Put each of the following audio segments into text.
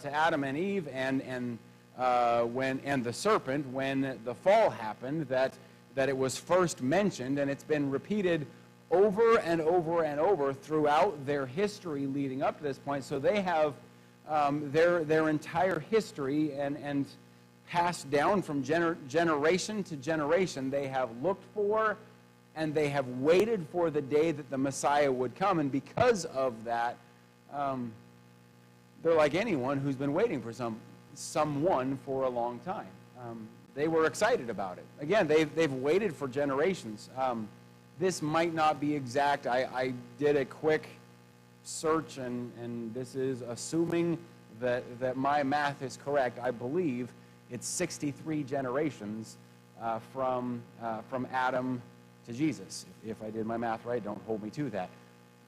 to Adam and Eve and the serpent when the fall happened that it was first mentioned, and it's been repeated over and over and over throughout their history leading up to this point. So they have their entire history and passed down from generation to generation. They have looked for and they have waited for the day that the Messiah would come, and because of that, they're like anyone who's been waiting for someone for a long time. They were excited about it. Again, they've waited for generations. This might not be exact. I did a quick search, and this is assuming that my math is correct. I believe it's 63 generations from Adam to Jesus. If I did my math right, don't hold me to that.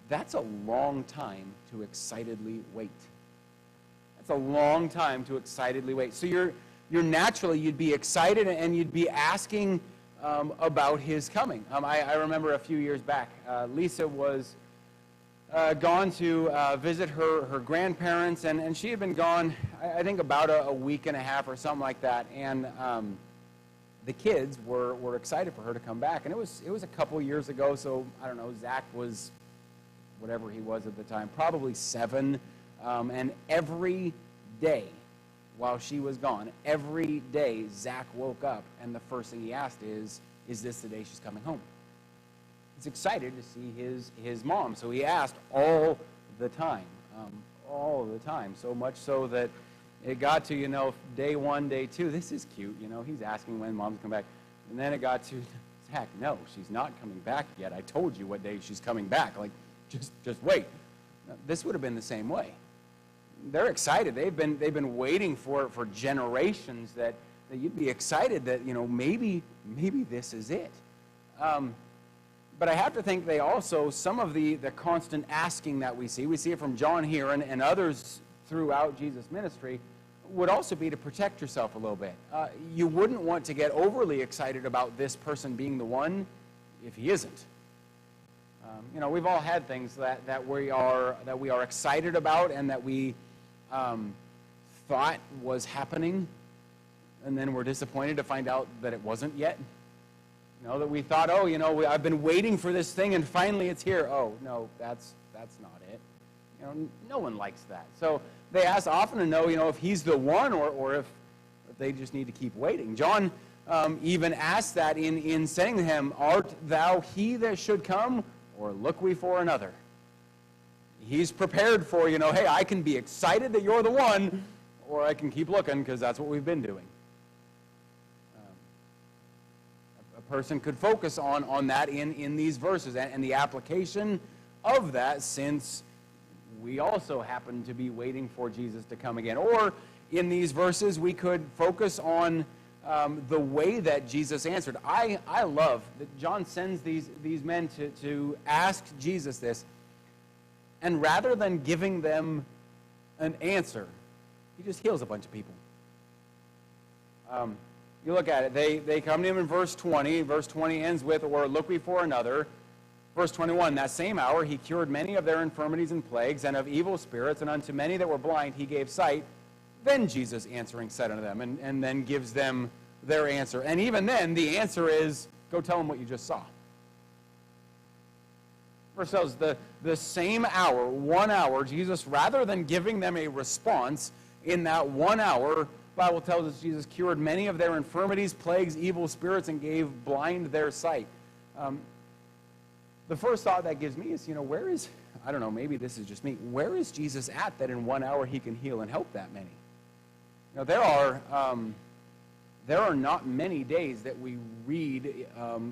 That's a long time to excitedly wait. That's a long time to excitedly wait. So you're naturally, you'd be excited and you'd be asking about his coming. I remember a few years back, Lisa was gone to visit her grandparents, and she had been gone, I think, about a week and a half or something like that. And the kids were excited for her to come back, and it was a couple years ago. So I don't know, Zach was whatever he was at the time, probably 7, and every day while she was gone, every day Zach woke up, and the first thing he asked is this the day she's coming home? He's excited to see his mom, so he asked all the time, so much so that it got to, day 1, day 2, this is cute, he's asking when mom's coming back, and then it got to, Zach, no, she's not coming back yet. I told you what day she's coming back, like, just wait. This would have been the same way. They're excited. They've been waiting for generations that you'd be excited that, maybe this is it. But I have to think they also, some of the constant asking that we see it from John here and others throughout Jesus' ministry, would also be to protect yourself a little bit. You wouldn't want to get overly excited about this person being the one if he isn't. We've all had things that we are excited about and that we thought was happening, and then we're disappointed to find out that it wasn't yet. That we thought, I've been waiting for this thing, and finally it's here. Oh, no, that's not it. No one likes that. So they ask often to know, if he's the one or if they just need to keep waiting. John even asked that in saying to him, art thou he that should come, or look we for another? He's prepared for, hey, I can be excited that you're the one, or I can keep looking because that's what we've been doing. A person could focus on that in these verses and the application of that, since we also happen to be waiting for Jesus to come again. Or in these verses, we could focus on the way that Jesus answered. I love that John sends these men to ask Jesus this, and rather than giving them an answer, he just heals a bunch of people. You look at it, they come to him in verse 20. Verse 20 ends with, or look we for another. Verse 21, that same hour he cured many of their infirmities and plagues, and of evil spirits, and unto many that were blind he gave sight. Then Jesus answering said unto them, and then gives them their answer. And even then, the answer is, go tell them what you just saw. Verse says, the same hour, 1 hour, Jesus, rather than giving them a response in that 1 hour, Bible tells us Jesus cured many of their infirmities, plagues, evil spirits, and gave blind their sight. The first thought that gives me is, where is, I don't know, maybe this is just me, where is Jesus at that in 1 hour he can heal and help that many? There are not many days that we read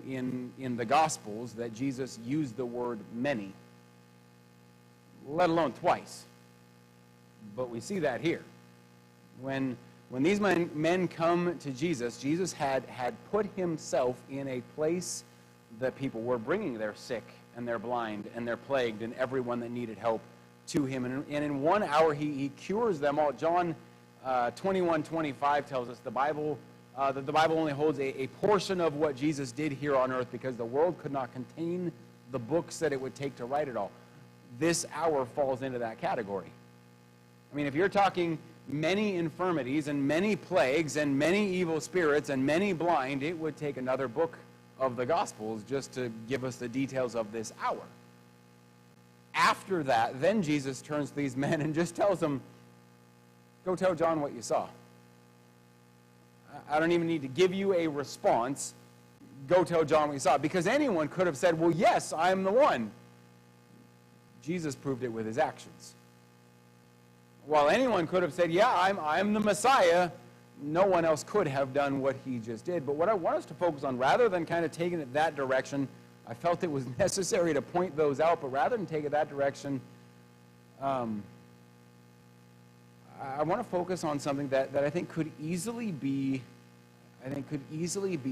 in the Gospels that Jesus used the word many, let alone twice. But we see that here. When these men come to Jesus, Jesus had put himself in a place that people were bringing their sick and their blind and their plagued and everyone that needed help to him. And in 1 hour, he cures them all. John 21:25 tells us the Bible only holds a portion of what Jesus did here on earth because the world could not contain the books that it would take to write it all. This hour falls into that category. I mean, if you're talking many infirmities and many plagues and many evil spirits and many blind, it would take another book of the Gospels just to give us the details of this hour. After that, then Jesus turns to these men and just tells them, go tell John what you saw. I don't even need to give you a response. Go tell John what you saw. Because anyone could have said, well, yes, I'm the one. Jesus proved it with his actions. While anyone could have said, yeah, I'm the Messiah, no one else could have done what he just did. But what I want us to focus on, rather than kind of taking it that direction, I felt it was necessary to point those out, but rather than take it that direction, I want to focus on something that I think could easily be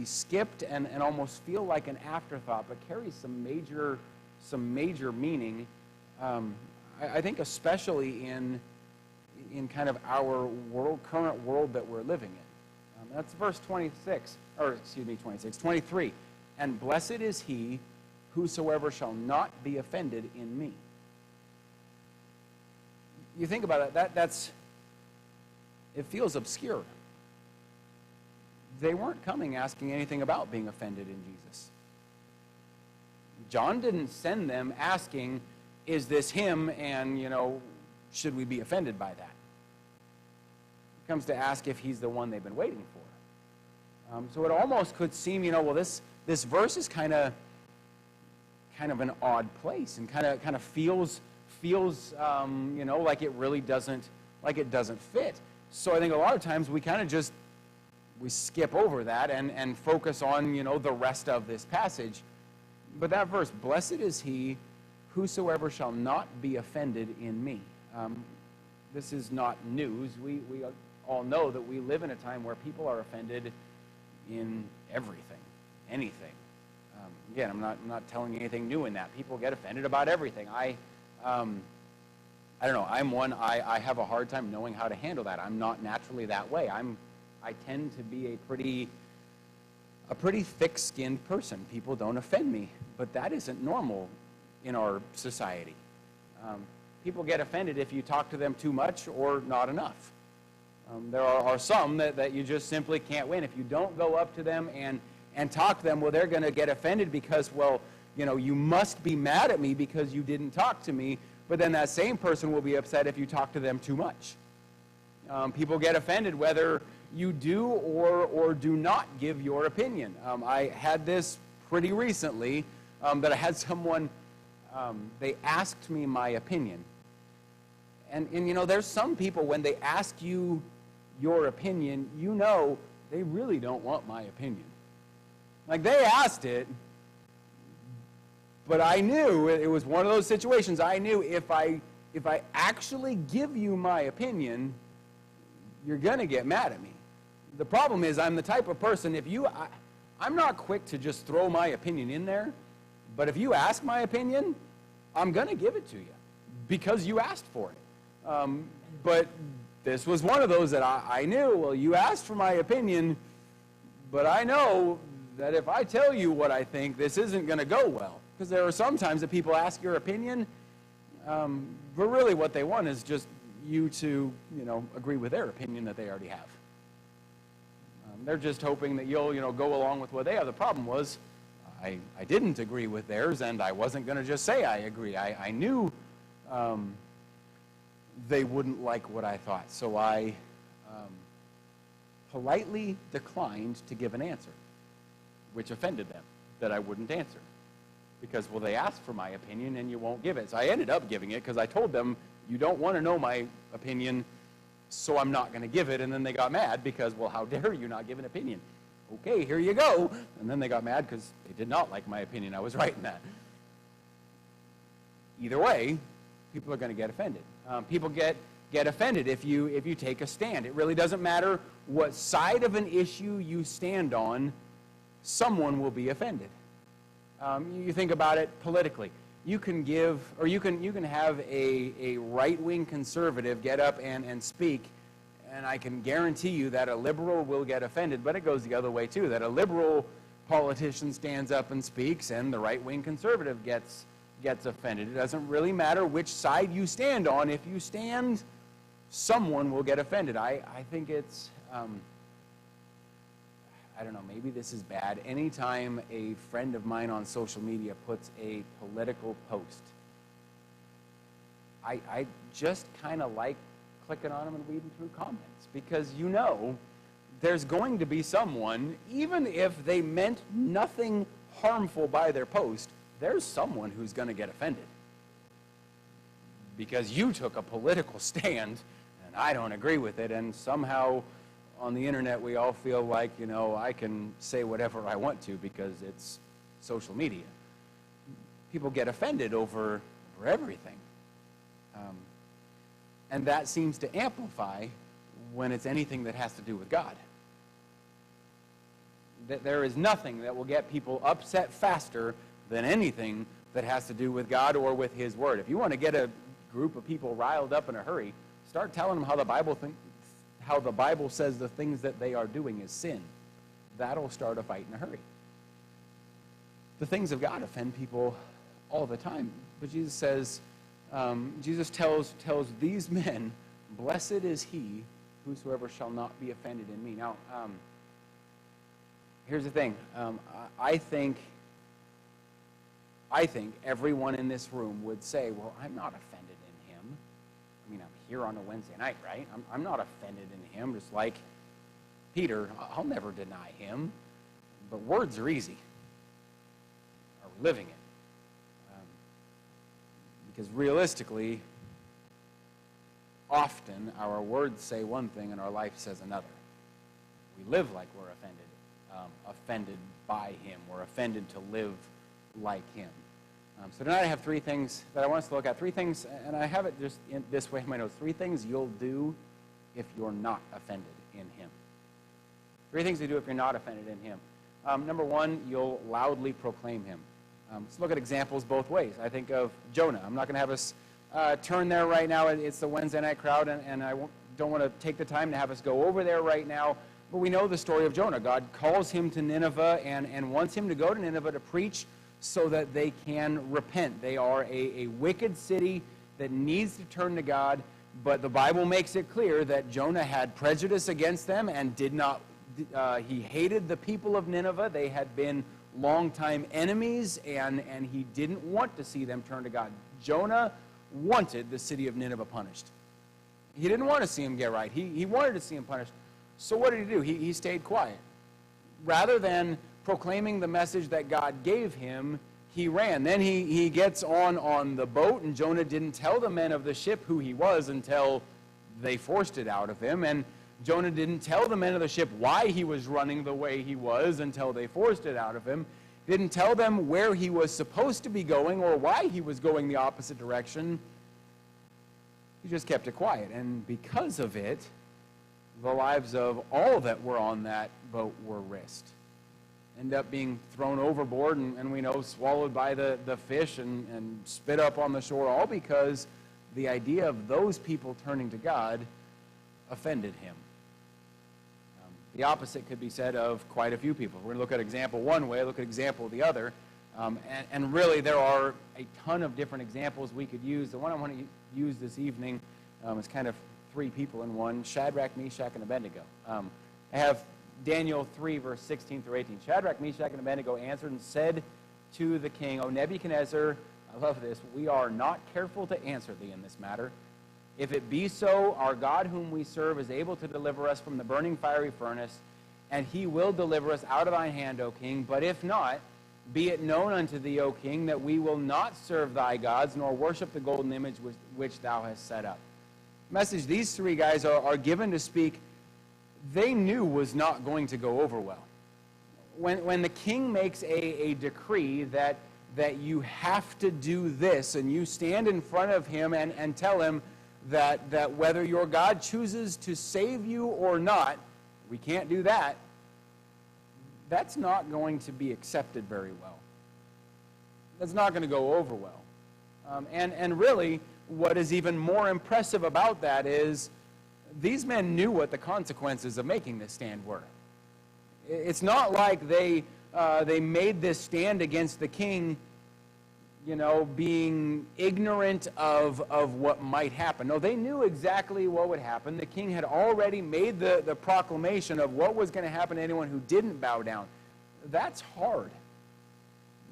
skipped and almost feel like an afterthought, but carries some major meaning. I think especially in kind of our current world that we're living in. That's verse 23. And blessed is he whosoever shall not be offended in me. You think about it, it feels obscure. They weren't coming asking anything about being offended in Jesus. John didn't send them asking, is this him, and, should we be offended by that? He comes to ask if he's the one they've been waiting for. So it almost could seem, well, this verse is kind of an odd place, and kind of feels like it really doesn't fit. So I think a lot of times we kind of we skip over that and focus on, the rest of this passage. But that verse, blessed is he whosoever shall not be offended in me. This is not news. We all know that we live in a time where people are offended in everything, anything. Again, I'm not telling you anything new in that. People get offended about everything. I don't know. I'm one. I have a hard time knowing how to handle that. I'm not naturally that way. I tend to be a pretty thick-skinned person. People don't offend me, but that isn't normal in our society. People get offended if you talk to them too much or not enough. There are some that you just simply can't win. If you don't go up to them and talk to them, well, they're going to get offended because, well, you must be mad at me because you didn't talk to me. But then that same person will be upset if you talk to them too much. People get offended whether you do or do not give your opinion. I had this pretty recently, that I had someone, they asked me my opinion. And there's some people, when they ask you your opinion, they really don't want my opinion. Like, they asked it, but I knew it was one of those situations. I knew if I actually give you my opinion, you're going to get mad at me. The problem is, I'm the type of person, I'm not quick to just throw my opinion in there, but if you ask my opinion, I'm going to give it to you because you asked for it. But this was one of those that I knew, well, you asked for my opinion, but I know that if I tell you what I think, this isn't going to go well. Because there are some times that people ask your opinion, but really what they want is just you to, agree with their opinion that they already have. They're just hoping that you'll, go along with what they have. The problem was, I didn't agree with theirs, and I wasn't going to just say I agree. I knew they wouldn't like what I thought, so I politely declined to give an answer, which offended them, that I wouldn't answer. Because, well, they asked for my opinion and you won't give it. So I ended up giving it because I told them, you don't want to know my opinion, so I'm not going to give it. And then they got mad because, well, how dare you not give an opinion? Okay, here you go. And then they got mad because they did not like my opinion. I was right in that. Either way, people are going to get offended. People get offended if you take a stand. It really doesn't matter what side of an issue you stand on, someone will be offended. You think about it politically. You can have a right-wing conservative get up and speak, and I can guarantee you that a liberal will get offended, but it goes the other way too, that a liberal politician stands up and speaks and the right-wing conservative gets offended. It doesn't really matter which side you stand on. If you stand someone will get offended. I think it's, I don't know, maybe this is bad. Anytime a friend of mine on social media puts a political post, I just kind of like clicking on them and reading through comments, because you know there's going to be someone, even if they meant nothing harmful by their post, there's someone who's going to get offended because you took a political stand and I don't agree with it, and somehow on the internet we all feel like, you know, I can say whatever I want to because it's social media. People get offended over everything. And that seems to amplify when it's anything that has to do with God. There is nothing that will get people upset faster than anything that has to do with God or with His Word. If you want to get a group of people riled up in a hurry, start telling them how the Bible says the things that they are doing is sin. That'll start a fight in a hurry. The things of God offend people all the time. But Jesus says, Jesus tells these men, blessed is he whosoever shall not be offended in me. Now, here's the thing. I think everyone in this room would say, well, I'm not offended in him. I mean, I'm here on a Wednesday night, right? I'm not offended in him, just like Peter. I'll never deny him. But words are easy. Are we living it? Because realistically, often our words say one thing and our life says another. We live like we're offended by him. We're offended to live like him. So tonight I have three things that I want us to look at. Three things, and I have it just in this way in my notes. Three things you'll do if you're not offended in him. Three things you do if you're not offended in him. Number one, you'll loudly proclaim him. Let's look at examples both ways. I think of Jonah. I'm not going to have us turn there right now. It's the Wednesday night crowd, and I don't want to take the time to have us go over there right now. But we know the story of Jonah. God calls him to Nineveh and wants him to go to Nineveh to preach so that they can repent. They are a wicked city that needs to turn to God, but the Bible makes it clear that Jonah had prejudice against them and did not. He hated the people of Nineveh. They had been longtime enemies, and he didn't want to see them turn to God. Jonah wanted the city of Nineveh punished. He didn't want to see him get right. He wanted to see him punished. So what did he do? He stayed quiet. Rather than proclaiming the message that God gave him, he ran. Then he gets on the boat, and Jonah didn't tell the men of the ship who he was until they forced it out of him. And Jonah didn't tell the men of the ship why he was running the way he was until they forced it out of him. Didn't tell them where he was supposed to be going or why he was going the opposite direction. He just kept it quiet. And because of it, the lives of all that were on that boat were risked. End up being thrown overboard and we know swallowed by the fish and spit up on the shore, all because the idea of those people turning to God offended him. The opposite could be said of quite a few people. We're going to look at example one way, look at example the other. And really there are a ton of different examples we could use. The one I want to use this evening is kind of three people in one: Shadrach, Meshach, and Abednego. I have Daniel 3, verse 16 through 18. Shadrach, Meshach, and Abednego answered and said to the king, O Nebuchadnezzar, I love this, we are not careful to answer thee in this matter. If it be so, our God whom we serve is able to deliver us from the burning fiery furnace, and he will deliver us out of thine hand, O king. But if not, be it known unto thee, O king, that we will not serve thy gods, nor worship the golden image which thou hast set up. Message these three guys are given to speak, they knew was not going to go over well. When the king makes a decree that you have to do this, and you stand in front of him and tell him that whether your God chooses to save you or not, we can't do that, that's not going to be accepted very well. That's not going to go over well. And really, what is even more impressive about that is these men knew what the consequences of making this stand were. It's not like they made this stand against the king being ignorant of what might happen. No, they knew exactly what would happen. The king had already made the proclamation of what was going to happen to anyone who didn't bow down. That's hard.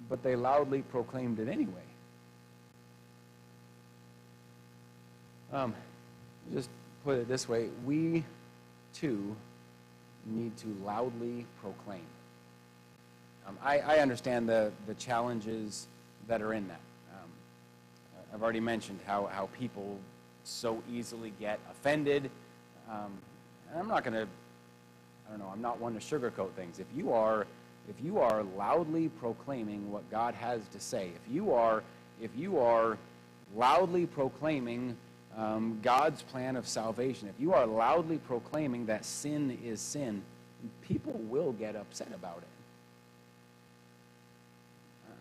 But they loudly proclaimed it anyway. Just put it this way, we too need to loudly proclaim. I understand the challenges that are in that. I've already mentioned how people so easily get offended. And I'm not going to, I'm not one to sugarcoat things. If you are loudly proclaiming what God has to say, if you are loudly proclaiming God's plan of salvation, if you are loudly proclaiming that sin is sin, people will get upset about it.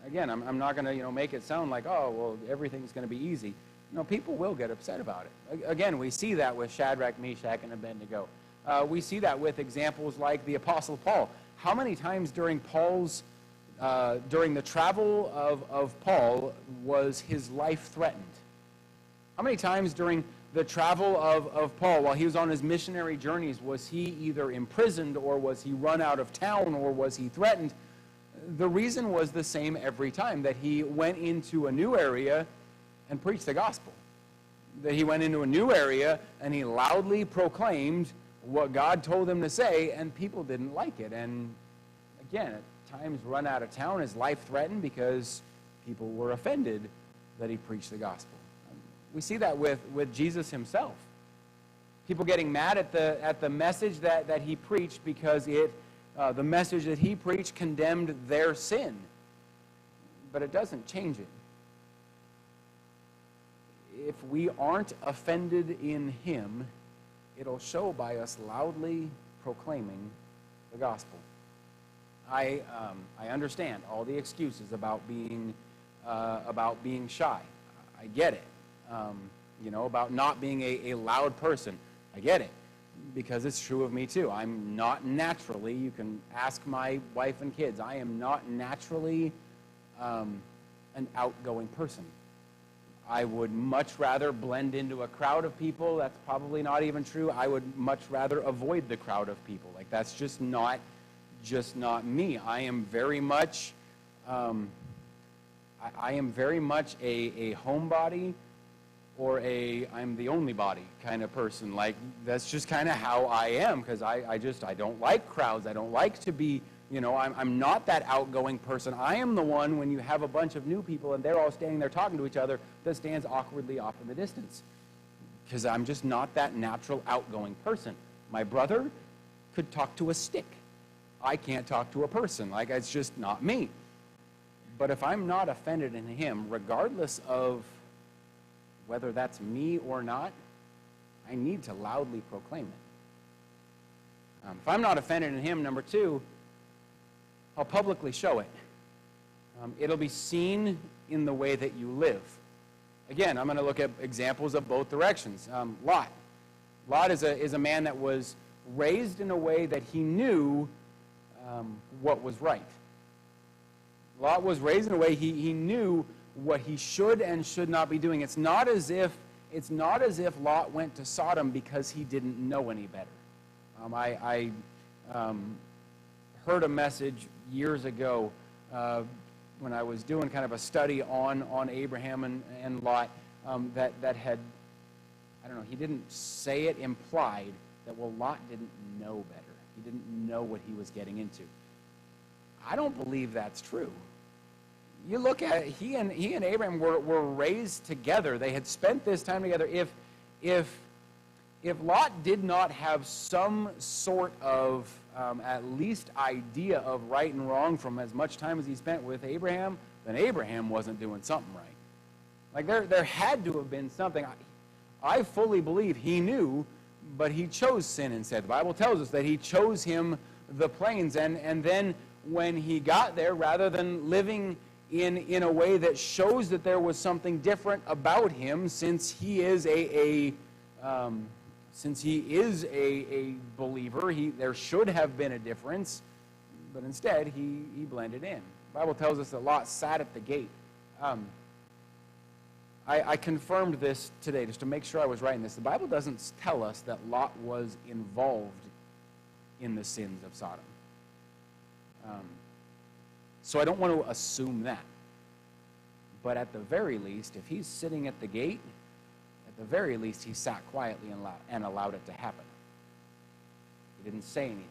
Again, I'm not going to make it sound like, oh, well, everything's going to be easy. People will get upset about it. Again, we see that with Shadrach, Meshach, and Abednego. We see that with examples like the Apostle Paul. How many times during the travel of Paul was his life threatened? How many times during the travel of Paul, while he was on his missionary journeys, was he either imprisoned, or was he run out of town, or was he threatened? The reason was the same every time, that he went into a new area and preached the gospel. That he went into a new area and he loudly proclaimed what God told him to say, and people didn't like it. And again, at times run out of town, his life threatened because people were offended that he preached the gospel. We see that with Jesus himself. People getting mad at the message that he preached because the message that he preached condemned their sin. But it doesn't change it. If we aren't offended in him, it'll show by us loudly proclaiming the gospel. I understand all the excuses about being shy. I get it. About not being a loud person. I get it. Because it's true of me too. I'm not naturally, you can ask my wife and kids, I am not naturally an outgoing person. I would much rather blend into a crowd of people. That's probably not even true. I would much rather avoid the crowd of people. Like, that's just not me. I am very much a homebody, or I'm the only body kind of person. Like, that's just kind of how I am, because I don't like crowds. I don't like to be, I'm not that outgoing person. I am the one, when you have a bunch of new people and they're all standing there talking to each other, that stands awkwardly off in the distance, because I'm just not that natural outgoing person. My brother could talk to a stick. I can't talk to a person. Like, it's just not me. But if I'm not offended in him, regardless of whether that's me or not, I need to loudly proclaim it. If I'm not offended in him, number two, I'll publicly show it. It'll be seen in the way that you live. Again, I'm going to look at examples of both directions. Lot. Lot is a man that was raised in a way that he knew what was right. Lot was raised in a way he knew what he should and should not be doing. It's not as if Lot went to Sodom because he didn't know any better. I heard a message years ago when I was doing kind of a study on Abraham and Lot that had, he didn't say it, implied that, well, Lot didn't know better. He didn't know what he was getting into. I don't believe that's true. You look at it, he and Abraham were raised together. They had spent this time together. If Lot did not have some sort of at least idea of right and wrong from as much time as he spent with Abraham, then Abraham wasn't doing something right. Like, there had to have been something. I fully believe he knew, but he chose sin instead. The Bible tells us that he chose him the plains, and then when he got there, rather than living in a way that shows that there was something different about him, since he is a believer, there should have been a difference, but instead he blended in. The Bible tells us that Lot sat at the gate. I confirmed this today just to make sure I was right in this. The Bible doesn't tell us that Lot was involved in the sins of Sodom. So I don't want to assume that. But at the very least, if he's sitting at the gate, at the very least he sat quietly and allowed it to happen. He didn't say anything.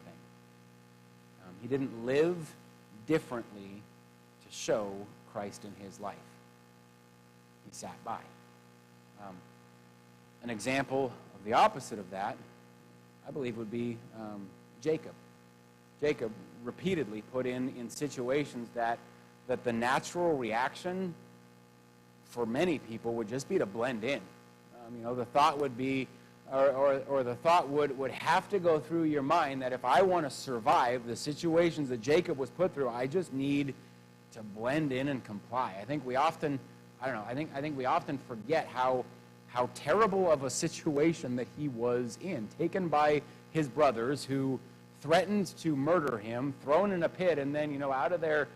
He didn't live differently to show Christ in his life. He sat by. An example of the opposite of that, I believe, would be Jacob. Jacob repeatedly put in situations that the natural reaction for many people would just be to blend in. The thought would be, or the thought would have to go through your mind that if I want to survive the situations that Jacob was put through, I just need to blend in and comply. I think we often, I think we often forget how terrible of a situation that he was in, taken by his brothers who threatened to murder him, thrown in a pit, and then, out of their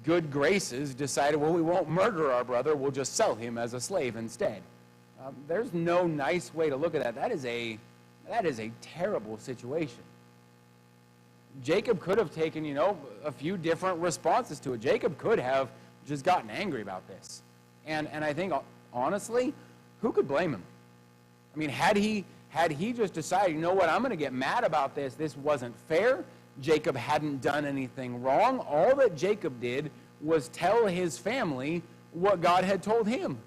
good graces decided, well, we won't murder our brother, we'll just sell him as a slave instead. There's no nice way to look at that. That is a terrible situation. Jacob could have taken, a few different responses to it. Jacob could have just gotten angry about this. And I think, honestly, who could blame him? I mean, had he just decided, I'm going to get mad about this, this wasn't fair, Jacob hadn't done anything wrong, all that Jacob did was tell his family what God had told him.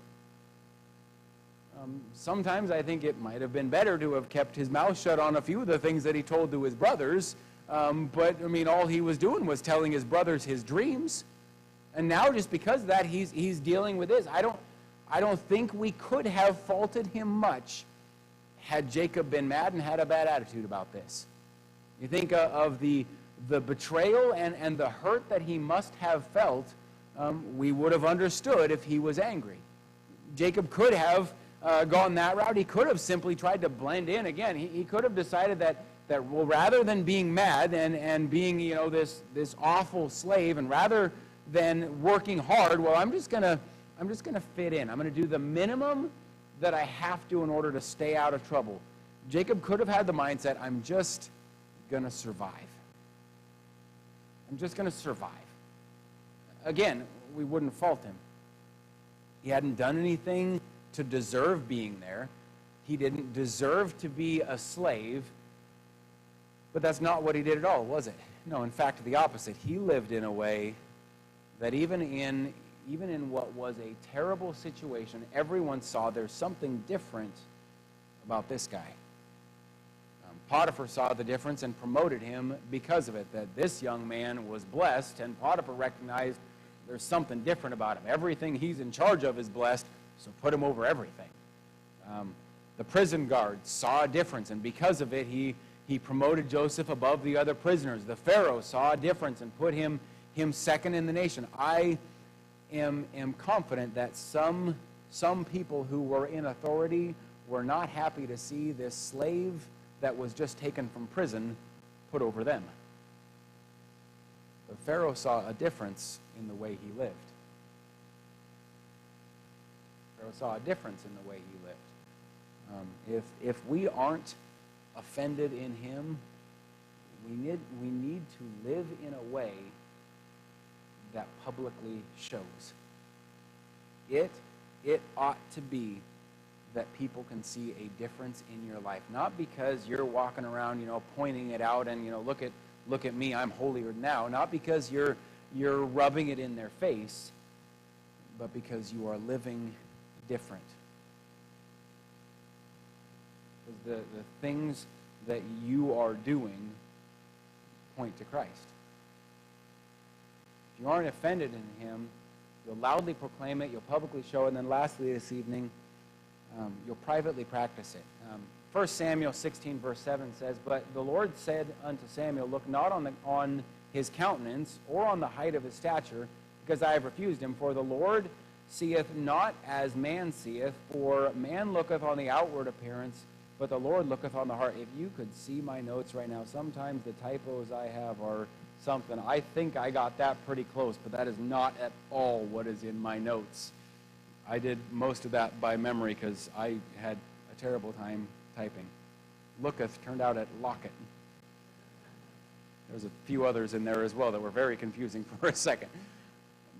Sometimes I think it might have been better to have kept his mouth shut on a few of the things that he told to his brothers, but all he was doing was telling his brothers his dreams. And now, just because of that, he's dealing with this. I don't think we could have faulted him much had Jacob been mad and had a bad attitude about this. You think of the betrayal and the hurt that he must have felt, we would have understood if he was angry. Jacob could have gone that route. He could have simply tried to blend in. Again, he could have decided that well, rather than being mad and being this awful slave, and rather than working hard, well, I'm just gonna fit in. I'm gonna do the minimum that I have to in order to stay out of trouble. Jacob could have had the mindset, I'm just gonna survive. I'm just gonna survive. Again, we wouldn't fault him. He hadn't done anything to deserve being there. He didn't deserve to be a slave, but that's not what he did at all, was it? No, in fact, the opposite. He lived in a way that even in what was a terrible situation, everyone saw there's something different about this guy. Potiphar saw the difference and promoted him because of it, that this young man was blessed, and Potiphar recognized there's something different about him. Everything he's in charge of is blessed, so put him over everything. The prison guards saw a difference, and because of it, he promoted Joseph above the other prisoners. The Pharaoh saw a difference and put him second in the nation. I am confident that some people who were in authority were not happy to see this slave that was just taken from prison put over them. The Pharaoh saw a difference in the way he lived. Pharaoh saw a difference in the way he lived. If we aren't offended in him, we need to live in a way that publicly shows. It ought to be that people can see a difference in your life, not because you're walking around, pointing it out and, look at me, I'm holier now, not because you're rubbing it in their face, but because you are living different. Because the things that you are doing point to Christ. If you aren't offended in him, you'll loudly proclaim it, you'll publicly show it, and then lastly this evening, you'll privately practice it. 1 Samuel 16 verse 7 says, "But the Lord said unto Samuel, Look not on his countenance or on the height of his stature, because I have refused him. For the Lord seeth not as man seeth, for man looketh on the outward appearance, but the Lord looketh on the heart." If you could see my notes right now, sometimes the typos I have are something. I think I got that pretty close, but that is not at all what is in my notes. I did most of that by memory because I had a terrible time typing. Looketh turned out at locket. There's a few others in there as well that were very confusing for a second.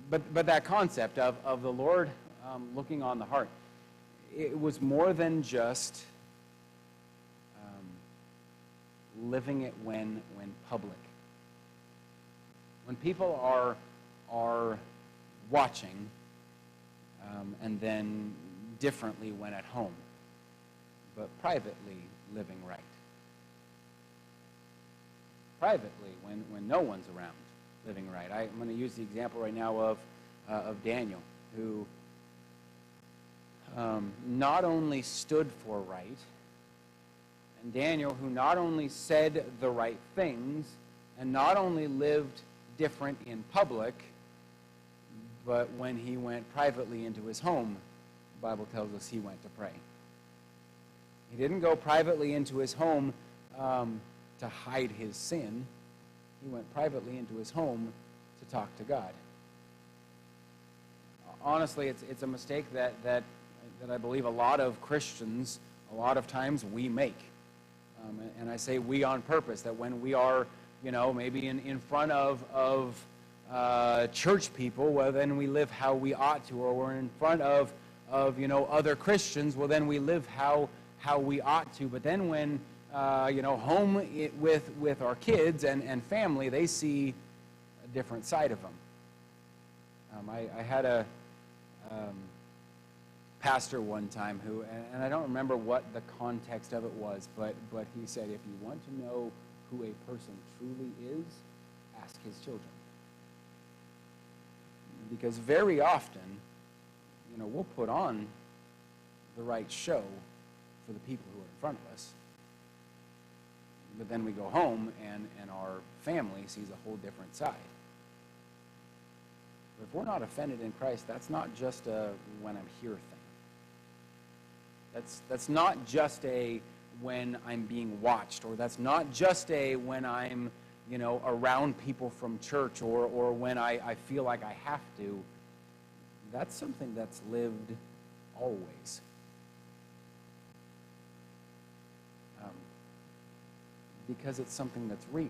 But that concept of the Lord looking on the heart, it was more than just living it when public. When people are watching, and then differently when at home, but privately living right. Privately, when no one's around, living right. I'm going to use the example right now of Daniel, who not only stood for right, and Daniel, who not only said the right things, and not only lived different in public, but when he went privately into his home, the Bible tells us he went to pray. He didn't go privately into his home to hide his sin. He went privately into his home to talk to God. Honestly, it's a mistake that I believe a lot of Christians, a lot of times, we make. And I say we on purpose, that when we are, maybe in front of church people, well, then we live how we ought to, or we're in front of other Christians, well, then we live how we ought to. But then when home with our kids and family, they see a different side of them. I had a pastor one time who, and I don't remember what the context of it was, but he said, if you want to know who a person truly is, ask his children. Because very often, we'll put on the right show for the people who are in front of us. But then we go home and our family sees a whole different side. But if we're not offended in Christ, that's not just a when I'm here thing. That's not just a when I'm being watched, or that's not just a when I'm around people from church, or when I feel like I have to. That's something that's lived always. Because it's something that's real.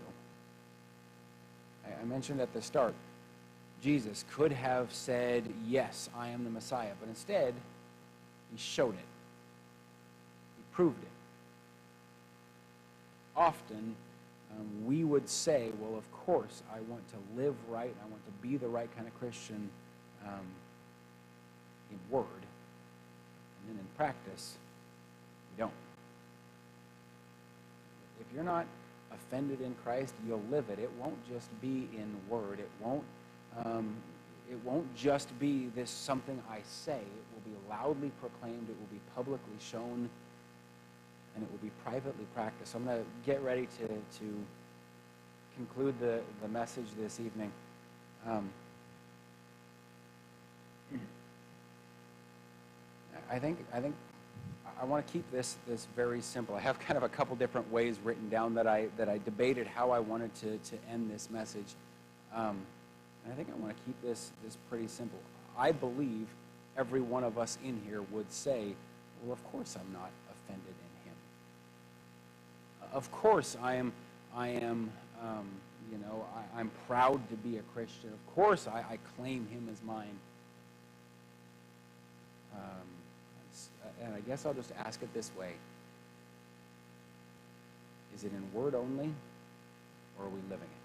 I mentioned at the start, Jesus could have said, yes, I am the Messiah, but instead, he showed it. He proved it. Often, we would say, well, of course, I want to live right, I want to be the right kind of Christian in word, and then in practice, we don't. If you're not offended in Christ, you'll live it. It won't just be in word. It won't just be this something I say. It will be loudly proclaimed. It will be publicly shown, and it will be privately practiced. So I'm going to get ready to conclude the message this evening. I think I want to keep this very simple. I have kind of a couple different ways written down that I debated how I wanted to end this message. And I think I want to keep this pretty simple. I believe every one of us in here would say, well, of course I'm not offended in him. Of course I'm proud to be a Christian. Of course I claim him as mine. And I guess I'll just ask it this way. Is it in word only, or are we living it?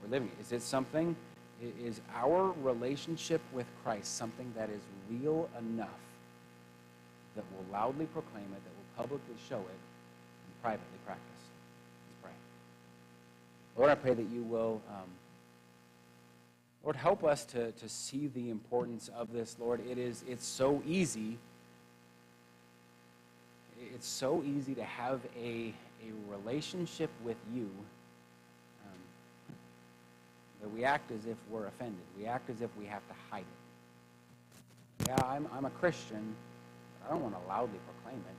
We're living it. Is it something, is our relationship with Christ something that is real enough that will loudly proclaim it, that will publicly show it, and privately practice? Let's pray. Lord, I pray that you will... Lord, help us to see the importance of this, Lord. It's so easy. It's so easy to have a relationship with you that we act as if we're offended. We act as if we have to hide it. Yeah, I'm a Christian, but I don't want to loudly proclaim it.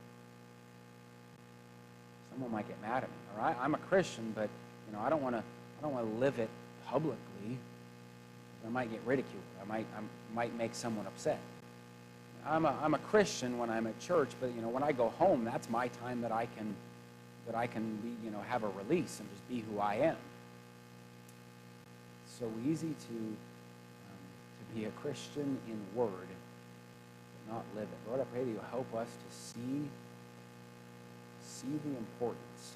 Someone might get mad at me. Or I'm a Christian, but I don't want to live it publicly. I might get ridiculed. I might make someone upset. I'm a Christian when I'm at church, but when I go home, that's my time that I can be, have a release and just be who I am. It's so easy to be a Christian in word, but not live it. Lord, I pray that you'll help us to see the importance,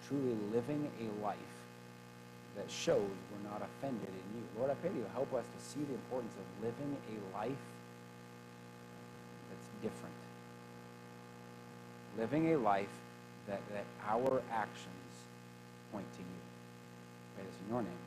truly living a life that shows we're not offended in you. Lord, I pray that you'll help us to see the importance of living a life that's different. Living a life that our actions point to you. I pray this in your name.